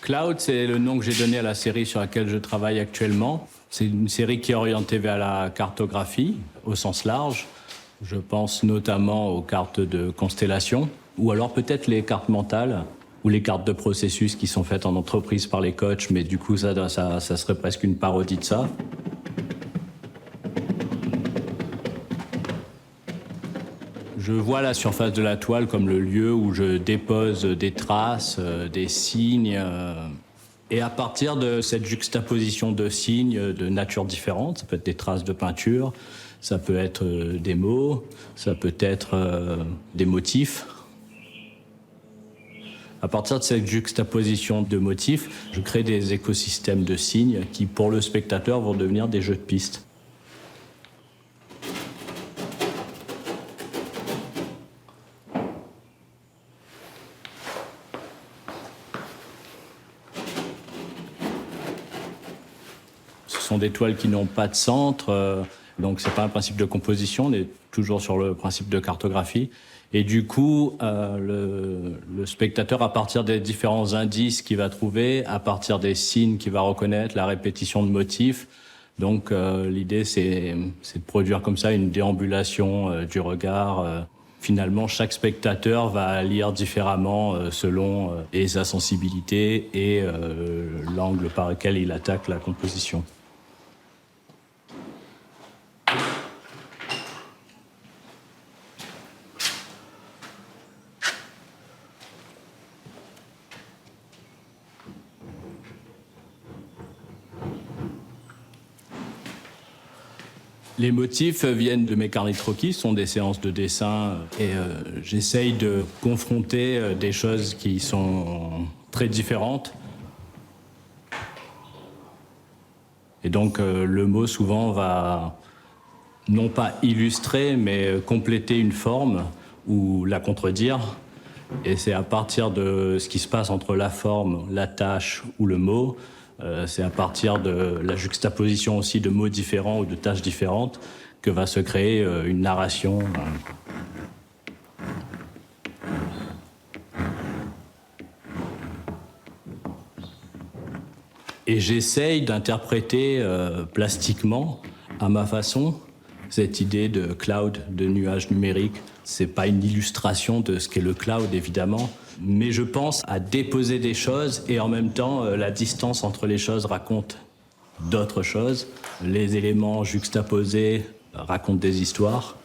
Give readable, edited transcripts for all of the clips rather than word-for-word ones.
Cloud, c'est le nom que j'ai donné à la série sur laquelle je travaille actuellement. C'est une série qui est orientée vers la cartographie au sens large. Je pense notamment aux cartes de constellation, ou alors peut-être les cartes mentales, ou les cartes de processus qui sont faites en entreprise par les coachs, mais du coup ça serait presque une parodie de ça. Je vois la surface de la toile comme le lieu où je dépose des traces, des signes. Et à partir de cette juxtaposition de signes de nature différente, ça peut être des traces de peinture, ça peut être des mots, ça peut être des motifs. À partir de cette juxtaposition de motifs, je crée des écosystèmes de signes qui, pour le spectateur, vont devenir des jeux de pistes. Ce sont des toiles qui n'ont pas de centre, donc c'est pas un principe de composition, on est toujours sur le principe de cartographie. Et du coup, le spectateur, à partir des différents indices qu'il va trouver, à partir des signes qu'il va reconnaître, la répétition de motifs, donc l'idée c'est de produire comme ça une déambulation du regard. Finalement, chaque spectateur va lire différemment selon et sa sensibilité et l'angle par lequel il attaque la composition. Les motifs viennent de mes carnets de croquis, ce sont des séances de dessin et j'essaye de confronter des choses qui sont très différentes. Et donc le mot souvent va non pas illustrer mais compléter une forme ou la contredire. Et c'est à partir de ce qui se passe entre la forme, la tâche ou le mot, c'est à partir de la juxtaposition aussi de mots différents ou de tâches différentes que va se créer une narration. Et j'essaye d'interpréter plastiquement, à ma façon, cette idée de cloud, de nuage numérique. C'est pas une illustration de ce qu'est le cloud, évidemment, mais je pense à déposer des choses et en même temps, la distance entre les choses raconte d'autres choses. Les éléments juxtaposés racontent des histoires.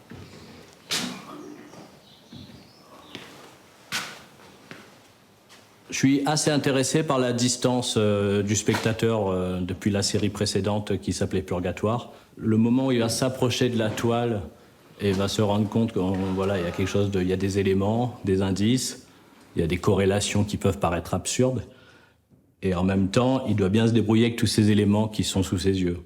Je suis assez intéressé par la distance du spectateur depuis la série précédente qui s'appelait Purgatoire. Le moment où il va s'approcher de la toile et va se rendre compte qu'il voilà, y a quelque chose il y a des éléments, des indices, il y a des corrélations qui peuvent paraître absurdes. Et en même temps, il doit bien se débrouiller avec tous ces éléments qui sont sous ses yeux.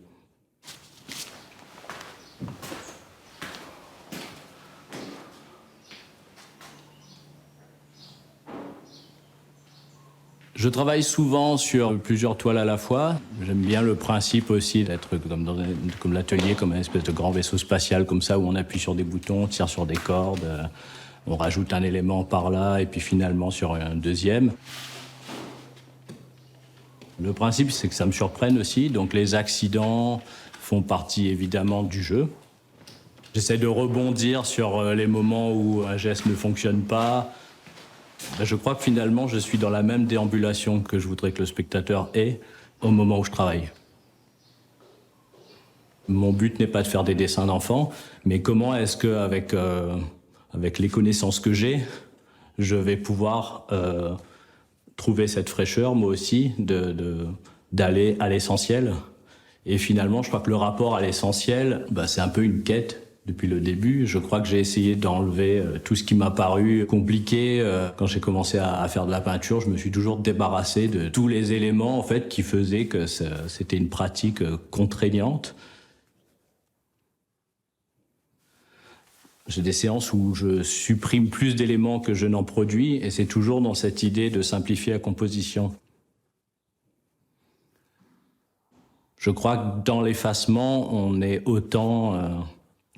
Je travaille souvent sur plusieurs toiles à la fois. J'aime bien le principe aussi d'être comme l'atelier, comme une espèce de grand vaisseau spatial comme ça, où on appuie sur des boutons, on tire sur des cordes, on rajoute un élément par là, et puis finalement sur un deuxième. Le principe, c'est que ça me surprenne aussi, donc les accidents font partie évidemment du jeu. J'essaie de rebondir sur les moments où un geste ne fonctionne pas. Je crois que finalement, je suis dans la même déambulation que je voudrais que le spectateur ait au moment où je travaille. Mon but n'est pas de faire des dessins d'enfants, mais comment est-ce qu'avec avec les connaissances que j'ai, je vais pouvoir trouver cette fraîcheur, moi aussi, d'aller à l'essentiel. Et finalement, je crois que le rapport à l'essentiel, c'est un peu une quête. Depuis le début, je crois que j'ai essayé d'enlever tout ce qui m'a paru compliqué. Quand j'ai commencé à faire de la peinture, je me suis toujours débarrassé de tous les éléments en fait, qui faisaient que c'était une pratique contraignante. J'ai des séances où je supprime plus d'éléments que je n'en produis, et c'est toujours dans cette idée de simplifier la composition. Je crois que dans l'effacement, on est autant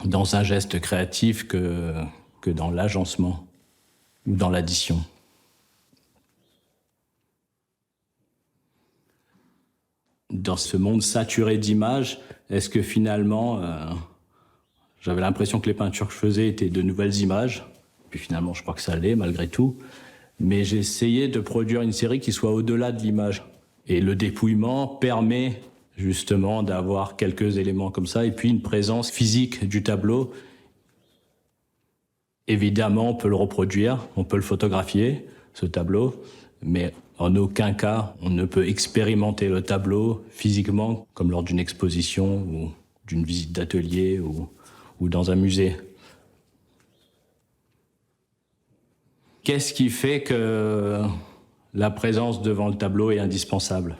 dans un geste créatif que dans l'agencement ou dans l'addition. dans ce monde saturé d'images, est-ce que finalement, j'avais l'impression que les peintures que je faisais étaient de nouvelles images. Puis finalement, je crois que ça l'est malgré tout. Mais j'ai essayé de produire une série qui soit au-delà de l'image. Et le dépouillement permet justement d'avoir quelques éléments comme ça, et puis une présence physique du tableau. Évidemment, on peut le reproduire, on peut le photographier, ce tableau, mais en aucun cas, on ne peut expérimenter le tableau physiquement, comme lors d'une exposition ou d'une visite d'atelier ou dans un musée. Qu'est-ce qui fait que la présence devant le tableau est indispensable ?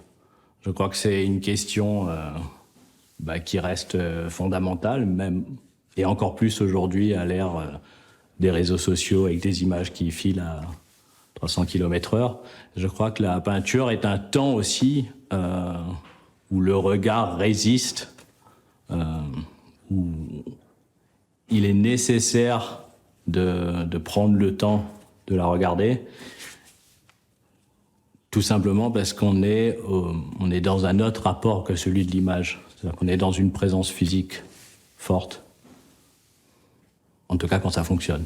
Je crois que c'est une question qui reste fondamentale, même, et encore plus aujourd'hui à l'ère des réseaux sociaux avec des images qui filent à 300 km/h. Je crois que la peinture est un temps aussi où le regard résiste, où il est nécessaire de prendre le temps de la regarder, tout simplement parce qu'on est dans un autre rapport que celui de l'image. C'est-à-dire qu'on est dans une présence physique forte, en tout cas quand ça fonctionne.